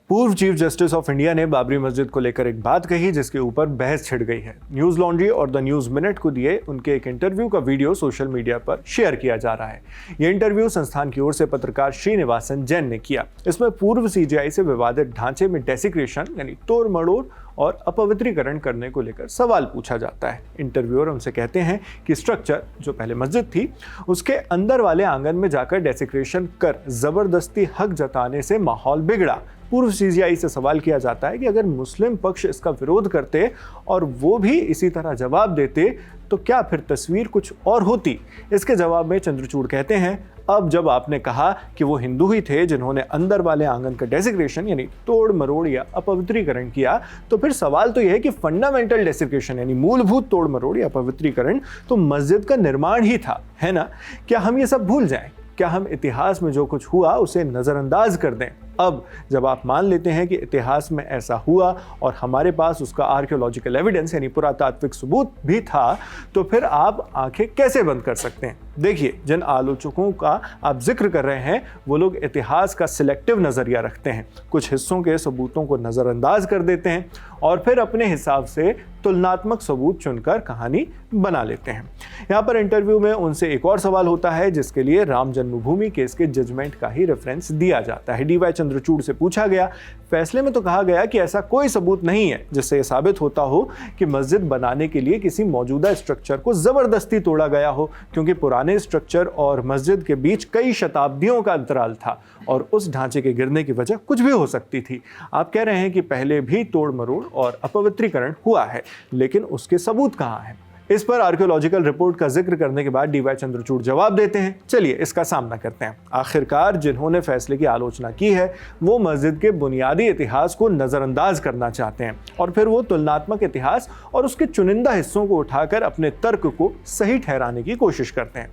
पूर्व chief justice of India ने बाबरी मस्जिद को लेकर एक बात कही जिसके ऊपर बहस छिड़ गई है। न्यूज लॉन्ड्री और द न्यूज मिनट को दिए उनके एक इंटरव्यू का वीडियो सोशल मीडिया पर शेयर किया जा रहा है। यह इंटरव्यू संस्थान की ओर से पत्रकार श्रीनिवासन जैन ने किया। इसमें पूर्व सीजेआई से विवादित ढांचे में डेसिक्रेशन यानी तोड़ मड़ोड़ और अपवित्रीकरण करने को लेकर सवाल पूछा जाता है। इंटरव्यूअर उनसे कहते हैं कि स्ट्रक्चर जो पहले मस्जिद थी उसके अंदर वाले आंगन में जाकर डेसिक्रेशन कर जबरदस्ती हक जताने से माहौल बिगड़ा। पूर्व सीजेआई से सवाल किया जाता है कि अगर मुस्लिम पक्ष इसका विरोध करते और वो भी इसी तरह जवाब देते तो क्या फिर तस्वीर कुछ और होती। इसके जवाब में चंद्रचूड़ कहते हैं, अब जब आपने कहा कि वो हिंदू ही थे जिन्होंने अंदर वाले आंगन का डेसिक्रेशन यानी तोड़ मरोड़ या अपवित्रीकरण किया, तो फिर सवाल तो यह है कि फंडामेंटल डेसिक्रेशन यानी मूलभूत तोड़ मरोड़ या अपवित्रीकरण तो मस्जिद का निर्माण ही था, है ना। क्या हम ये सब भूल जाएं? क्या हम इतिहास में जो कुछ हुआ उसे नज़रअंदाज कर दें? अब जब आप मान लेते हैं कि इतिहास में ऐसा हुआ और हमारे पास उसका आर्कियोलॉजिकल एविडेंस यानी पुरातात्विक सबूत भी था, तो फिर आप आंखें कैसे बंद कर सकते हैं? देखिए, जिन आलोचकों का आप जिक्र कर रहे हैं वो लोग इतिहास का सिलेक्टिव नज़रिया रखते हैं, कुछ हिस्सों के सबूतों को नज़रअंदाज कर देते हैं और फिर अपने हिसाब से तुलनात्मक सबूत चुनकर कहानी बना लेते हैं। यहाँ पर इंटरव्यू में उनसे एक और सवाल होता है जिसके लिए राम जन्मभूमि केस के जजमेंट का ही रेफरेंस दिया जाता है। डीवाई चंद्रचूड़ से पूछा गया, फैसले में तो कहा गया कि ऐसा कोई सबूत नहीं है जिससे यह साबित होता हो कि मस्जिद बनाने के लिए किसी मौजूदा स्ट्रक्चर को जबरदस्ती तोड़ा गया हो, क्योंकि पुराने स्ट्रक्चर और मस्जिद के बीच कई शताब्दियों का अंतराल था और उस ढांचे के गिरने की वजह कुछ भी हो सकती थी। आप कह रहे हैं कि पहले भी तोड़ मरोड़ और अपवित्रीकरण हुआ है, लेकिन उसके सबूत कहाँ हैं? इस पर आर्कियोलॉजिकल रिपोर्ट का जिक्र करने के बाद डीवाई चंद्रचूड़ जवाब देते हैं। चलिए इसका सामना करते हैं। आखिरकार जिन्होंने फैसले की आलोचना की है वो मस्जिद के बुनियादी इतिहास को नज़रअंदाज करना चाहते हैं और फिर वो तुलनात्मक इतिहास और उसके चुनिंदा हिस्सों को उठाकर अपने तर्क को सही ठहराने की कोशिश करते हैं।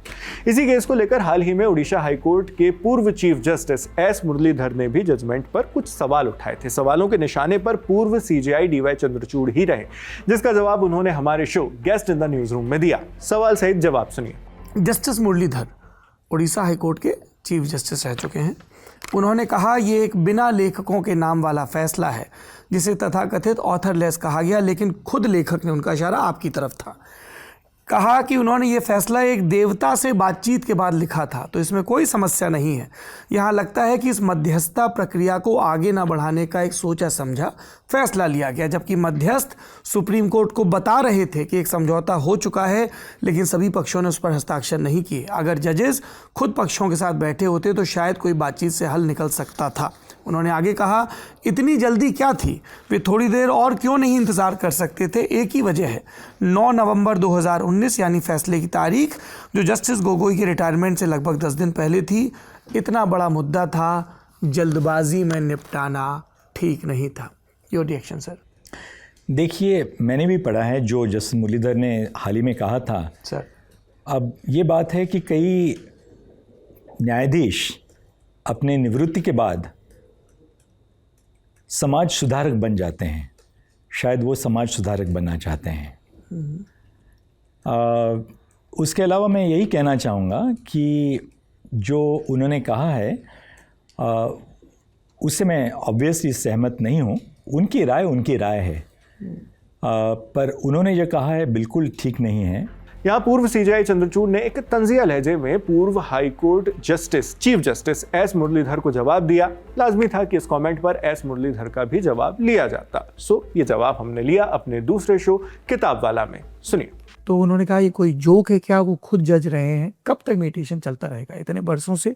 इसी केस को लेकर हाल ही में उड़ीसा हाईकोर्ट के पूर्व चीफ जस्टिस एस मुरलीधर ने भी जजमेंट पर कुछ सवाल उठाए थे। सवालों के निशाने पर पूर्व सीजेआई डीवाई चंद्रचूड़ ही रहे, जिसका जवाब उन्होंने हमारे show guest in the news room में दिया। सवाल सहित जवाब सुनिए। जस्टिस मुरलीधर उड़ीसा हाईकोर्ट के चीफ जस्टिस रह चुके हैं। उन्होंने कहा ये एक बिना लेखकों के नाम वाला फैसला है जिसे तथाकथित ऑथरलेस कहा गया, लेकिन खुद लेखक ने, उनका इशारा आपकी तरफ था, कहा कि उन्होंने ये फैसला एक देवता से बातचीत के बाद लिखा था, तो इसमें कोई समस्या नहीं है। यहाँ लगता है कि इस मध्यस्थता प्रक्रिया को आगे ना बढ़ाने का एक सोचा समझा फैसला लिया गया, जबकि मध्यस्थ सुप्रीम कोर्ट को बता रहे थे कि एक समझौता हो चुका है, लेकिन सभी पक्षों ने उस पर हस्ताक्षर नहीं किए। अगर जजेस खुद पक्षों के साथ बैठे होते तो शायद कोई बातचीत से हल निकल सकता था। उन्होंने आगे कहा, इतनी जल्दी क्या थी, वे थोड़ी देर और क्यों नहीं इंतज़ार कर सकते थे? एक ही वजह है, 9 नवंबर 2019 यानी फैसले की तारीख जो जस्टिस गोगोई की रिटायरमेंट से लगभग 10 दिन पहले थी। इतना बड़ा मुद्दा था, जल्दबाजी में निपटाना ठीक नहीं था। Your reaction sir? देखिए, मैंने भी पढ़ा है जो जस्टिस मुरलीधर ने हाल ही में कहा था सर। अब ये बात है कि कई न्यायाधीश अपने निवृत्ति के बाद समाज सुधारक बन जाते हैं। शायद वो समाज सुधारक बनना चाहते हैं। उसके अलावा मैं यही कहना चाहूँगा कि जो उन्होंने कहा है उससे मैं ऑब्वियसली सहमत नहीं हूँ। उनकी राय है, पर उन्होंने जो कहा है बिल्कुल ठीक नहीं है। यहाँ पूर्व सीजेआई चंद्रचूड़ ने एक तंजिया लहजे में पूर्व high court justice chief justice S Muralidhar को जवाब दिया। लाजमी था कि इस कमेंट पर एस मुरलीधर का भी जवाब लिया जाता। सो ये जवाब हमने लिया अपने दूसरे शो किताब वाला में। सुनिए। तो उन्होंने कहा ये कोई जोक है क्या? वो खुद जज रहे हैं। कब तक मेडिटेशन चलता रहेगा? इतने बरसों से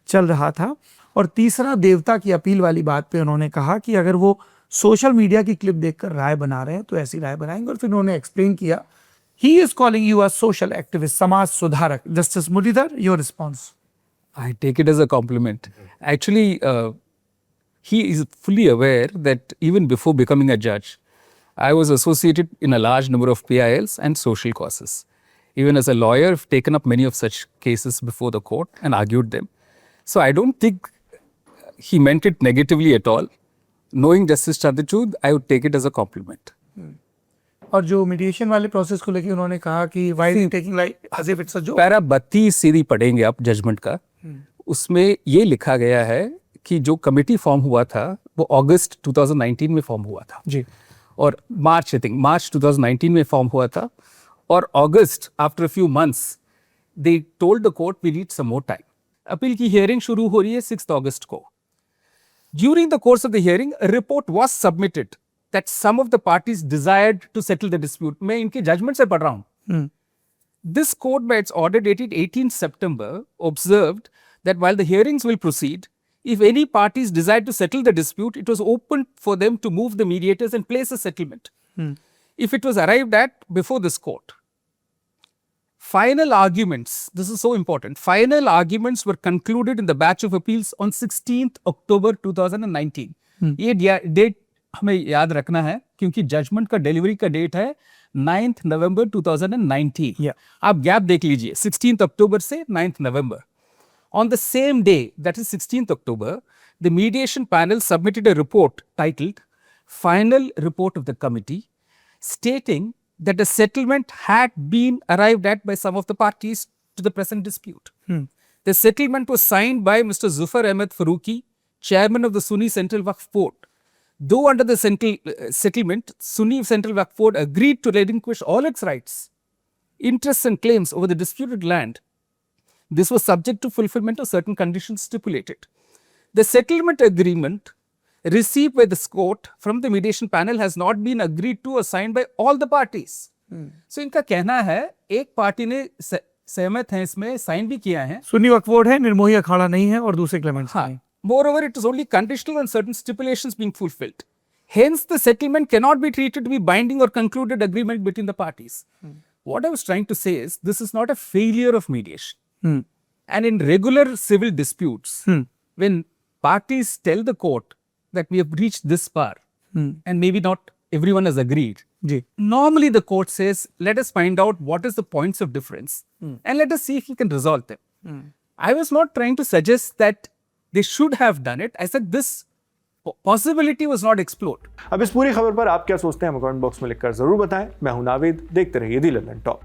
चल रहा था। और तीसरा, देवता की अपील वाली बात पे उन्होंने कहा कि अगर वो सोशल मीडिया की क्लिप देखकर राय बना रहे हैं तो ऐसी राय बनाएंगे। और फिर उन्होंने एक्सप्लेन किया, he is calling you a social activist, समाज सुधारक। Justice Muridhar, your response? I take it as a compliment. Actually, he is fully aware that even before becoming a judge, I was associated in a large number of PILs and social causes. Even as a lawyer, I've taken up many of such cases before the court and argued them. So I don't think he meant it negatively at all. Knowing Justice Chandrachud, I would take it as a compliment. और जो mediation वाले process को लेकर उन्होंने कहा कि why is it taking like as if it's a joke? Para 32 सीधी पढ़ेंगे आप जजमेंट का, उसमें ये लिखा गया है कि जो कमेटी फॉर्म हुआ था वो अगस्त 2019 में फॉर्म हुआ था जी और मार्च 2019 में फॉर्म हुआ था और August after few months they told the court we need some more time. Appeal की हियरिंग शुरू हो रही है 6 अगस्त को. During the course of the hearing, a report was submitted that some of the parties desired to settle the dispute. मैं इनके judgment से पढ़ रहा हूँ. This court, by its order dated 18 September, observed that while the hearings will proceed, if any parties desired to settle the dispute, it was open for them to move the mediators and place a settlement. If it was arrived at before this court. Final arguments, this is so important, final arguments were concluded in the batch of appeals on 16th October 2019. ये date हमें याद रखना है क्योंकि judgement का delivery का date है 9th November 2019. आप गैप देख लीजिए 16th October से 9th November. On the same day, that is 16th October, the mediation panel submitted a report titled Final Report of the Committee stating that a settlement had been arrived at by some of the parties to the present dispute. The settlement was signed by Mr. Zufar Ahmed Farooqi, chairman of the Sunni Central Waqf Board. Though under the settlement, Sunni Central Waqf Board agreed to relinquish all its rights, interests and claims over the disputed land, this was subject to fulfillment of certain conditions stipulated. The settlement agreement received by this court from the mediation panel has not been agreed to or signed by all the parties. So इनका कहना है एक party ने सहमत है इसमें sign भी किया है. सुन्नी वक्फ बोर्ड है, निर्मोही अखाड़ा नहीं है और दूसरे क्लेमेंट्स नहीं. Moreover, it is only conditional on certain stipulations being fulfilled. Hence, the settlement cannot be treated to be binding or concluded agreement between the parties. What I was trying to say is this is not a failure of mediation. And in regular civil disputes, when parties tell the court that we have reached this far and maybe not everyone has agreed. Normally the court says, let us find out what is the points of difference and let us see if we can resolve them. I was not trying to suggest that they should have done it. I said this possibility was not explored. अब इस पूरी खबर पर आप क्या सोचते हैं, हमें कमेंट बॉक्स में लिखकर जरूर बताएं. मैं हूं नाविद, देखते रहिए दी लंदन टॉप.